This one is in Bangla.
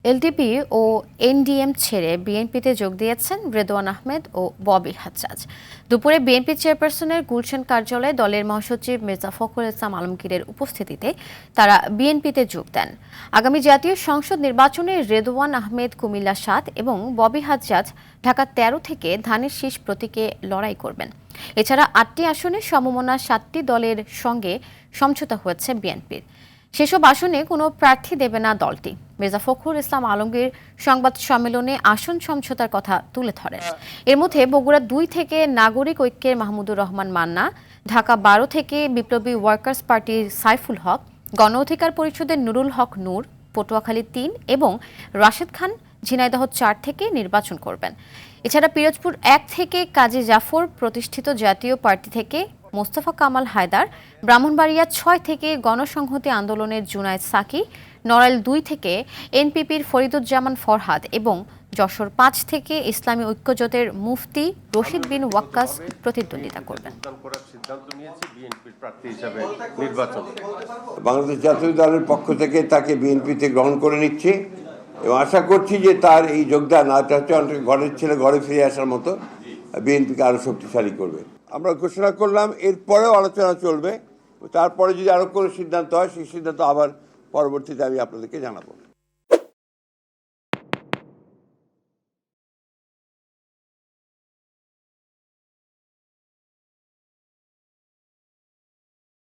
এলডিপি ও এনডিএম ছেড়ে বিএনপিতে যোগ দিয়েছেন রেদওয়ান আহমেদ ও ববি হাজ্জাজ। দুপুরে বিএনপি চেয়ারপারসনের গুলশান কার্যালয়ে দলের মহাসচিব মির্জা ফখরুল ইসলাম আলমগীরের উপস্থিতিতে তারা বিএনপিতে যোগ দেন। আগামী জাতীয় সংসদ নির্বাচনে রেদওয়ান আহমেদ কুমিল্লা ৭ এবং ববি হাজ্জাজ ঢাকা ১৩ থেকে ধানের শীষ প্রতীকে লড়াই করবেন। এছাড়া ৮টি আসনে সমমনা ৭টি দলের সঙ্গে সমঝোতা হয়েছে বিএনপির। সেসব আসনে কোনো প্রার্থী দেবে না দলটি। মির্জা ফখরুল ইসলাম আলমগীর সংবাদ সম্মেলনে আসন সমঝোতার কথা তুলে ধরেন। এর মধ্যে বগুড়া ২ থেকে নাগরিক ঐক্যের মাহমুদুর রহমান মান্না, ঢাকা ১২ থেকে বিপ্লবী ওয়ার্কার্স পার্টির সাইফুল হক, গণ অধিকার পরিষদের নুরুল হক নূর পটুয়াখালী ৩ এবং রাশেদ খান ঝিনাইদহ ৪ থেকে নির্বাচন করবেন। এছাড়া পিরোজপুর ১ থেকে কাজী জাফর প্রতিষ্ঠিত জাতীয় পার্টি থেকে মোস্তফা কামাল হায়দার, ব্রাহ্মণবাড়িয়া ৬ থেকে গণসংহতি আন্দোলনের জুনায়েদ সাকি, নড়াইল ২ থেকে এনপিপির ফরিদুজ্জামান ফরহাদ এবং যশোর ৫ থেকে ইসলামী ঐক্যজোটের মুফতি রশিদ বিন ওয়াক্কাস প্রতিদ্বন্দ্বিতা করবেন। বাংলাদেশ জাতীয় দলের পক্ষ থেকে তাকে বিএনপিতে গ্রহণ করে নিচ্ছে এবং আশা করছি যে তার এই যোগদান অনেক ঘরের ছেলে ঘরে ফিরে আসার মতো বিএনপিকে আরো শক্তিশালী করবে। আমরা ঘোষণা করলাম, এরপরেও আলোচনা চলবে। তারপরে যদি আরো কোনো সিদ্ধান্ত হয় সেই সিদ্ধান্ত আবার পরবর্তীতে আমি আপনাদেরকে জানাবো।